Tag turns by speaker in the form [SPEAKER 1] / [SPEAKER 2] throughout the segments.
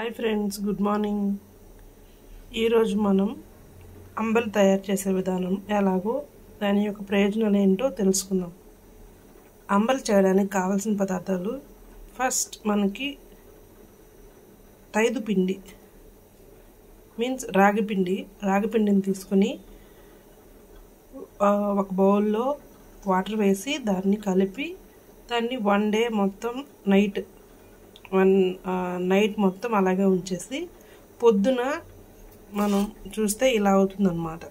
[SPEAKER 1] Hi friends, good morning. ఈరోజు మనం అంబలి తయారు చేసే విధానం ఎలాగో దాని యొక్క ప్రయోజనాలు ఏంటో తెలుసుకుందాం. అంబలి చేయడానికి కావాల్సిన పదార్థాలు, ఫస్ట్ మనకి తైదు పిండి మీన్స్ రాగిపిండిని తీసుకొని ఒక బౌల్లో వాటర్ వేసి దాన్ని కలిపి దాన్ని వన్ డే మొత్తం నైట్ మొత్తం అలాగే ఉంచేసి పొద్దున మనం చూస్తే ఇలా అవుతుందన్నమాట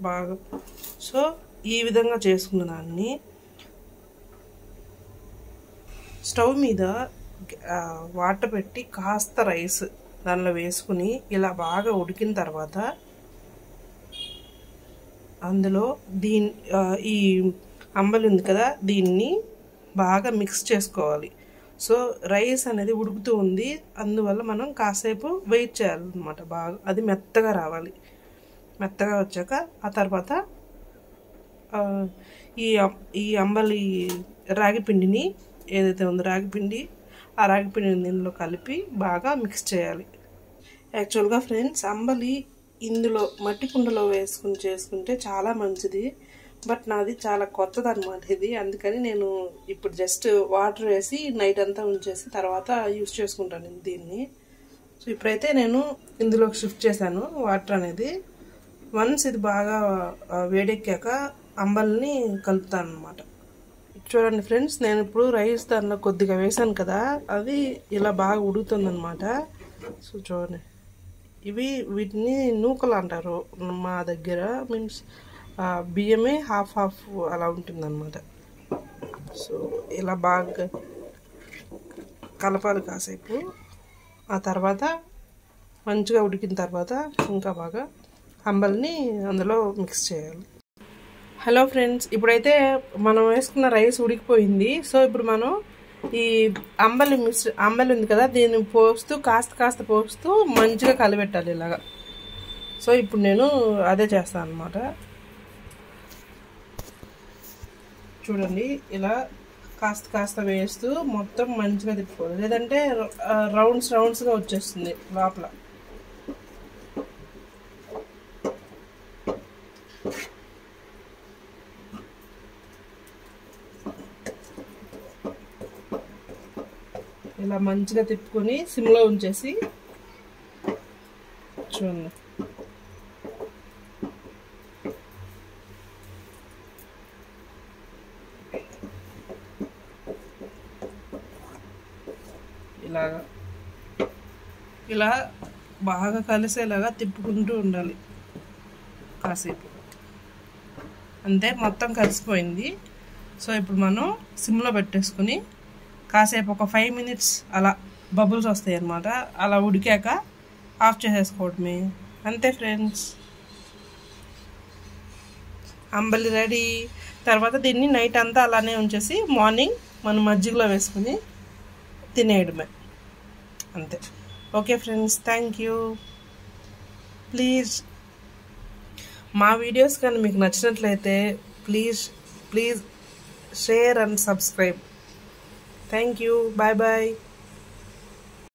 [SPEAKER 1] బాగా. సో ఈ విధంగా చేసుకున్న దాన్ని స్టవ్ మీద వాటర్ పెట్టి కాస్త రైస్ దానిలో వేసుకుని ఇలా బాగా ఉడికిన తర్వాత అందులో ఈ అంబలి ఉంది కదా, దీన్ని బాగా మిక్స్ చేసుకోవాలి. సో రైస్ అనేది ఉడుకుతూ ఉంది, అందువల్ల మనం కాసేపు వెయిట్ చేయాలన్నమాట. బాగా అది మెత్తగా రావాలి. మెత్తగా వచ్చాక ఆ తర్వాత ఈ అంబలి రాగిపిండిని ఏదైతే ఉందో ఆ రాగిపిండిని దీనిలో కలిపి బాగా మిక్స్ చేయాలి. యాక్చువల్గా ఫ్రెండ్స్, అంబలి ఇందులో మట్టి కుండలో వేసుకుని చేసుకుంటే చాలా మంచిది. బట్ నాది చాలా కొత్తది అనమాట ఇది, అందుకని నేను ఇప్పుడు జస్ట్ వాటర్ వేసి నైట్ అంతా ఉంచేసి తర్వాత యూస్ చేసుకుంటాను దీన్ని. సో ఇప్పుడైతే నేను ఇందులోకి షిఫ్ట్ చేశాను వాటర్ అనేది. వన్స్ ఇది బాగా వేడెక్కాక అంబలిని కలుపుతాను అనమాట. చూడండి ఫ్రెండ్స్, నేను ఇప్పుడు రైస్ దానిలో కొద్దిగా వేసాను కదా, అది ఇలా బాగా ఉడుకుతుందన్నమాట. సో చూడండి, వీటిని నూకలు అంటారు మా దగ్గర. మీన్స్ బియ్యమే హాఫ్ అలా ఉంటుందన్నమాట. సో ఇలా బాగా కలపాలి కాసేపు. ఆ తర్వాత మంచిగా ఉడికిన తర్వాత ఇంకా బాగా అంబలిని అందులో మిక్స్ చేయాలి. హలో ఫ్రెండ్స్, ఇప్పుడైతే మనం వేసుకున్న రైస్ ఉడికిపోయింది. సో ఇప్పుడు మనం ఈ అంబలి ఉంది కదా, దీన్ని పోస్తూ కాస్త పోస్తూ మంచిగా కలిపెట్టాలి ఇలాగా. సో ఇప్పుడు నేను అదే చేస్తాను అన్నమాట. చూడండి, ఇలా కాస్త వేస్తూ మొత్తం మంచిగా తిప్పుకోవాలి, లేదంటే రౌండ్స్గా వచ్చేస్తుంది లోపల. ఇలా మంచిగా తిప్పుకొని సిమ్లో ఉంచేసి చూడండి, ఇలా బాగా కలిసేలాగా తిప్పుకుంటూ ఉండాలి కాసేపు. అంతే, మొత్తం కలిసిపోయింది. సో ఇప్పుడు మనం సిమ్లో పెట్టేసుకుని కాసేపు ఒక 5 minutes అలా బబుల్స్ వస్తాయి అన్నమాట. అలా ఉడికాక ఆఫ్ చేసేసుకోవడమే. అంతే ఫ్రెండ్స్, అంబలి రెడీ. తర్వాత దీన్ని నైట్ అంతా అలానే ఉంచేసి మార్నింగ్ మనం మజ్జిగలో వేసుకుని తినేయడమే. అంతే. Okay friends, thank you. Please మా వీడియోస్ కానీ మీకు నచ్చినట్లయితే please share and subscribe. Thank you. Bye bye.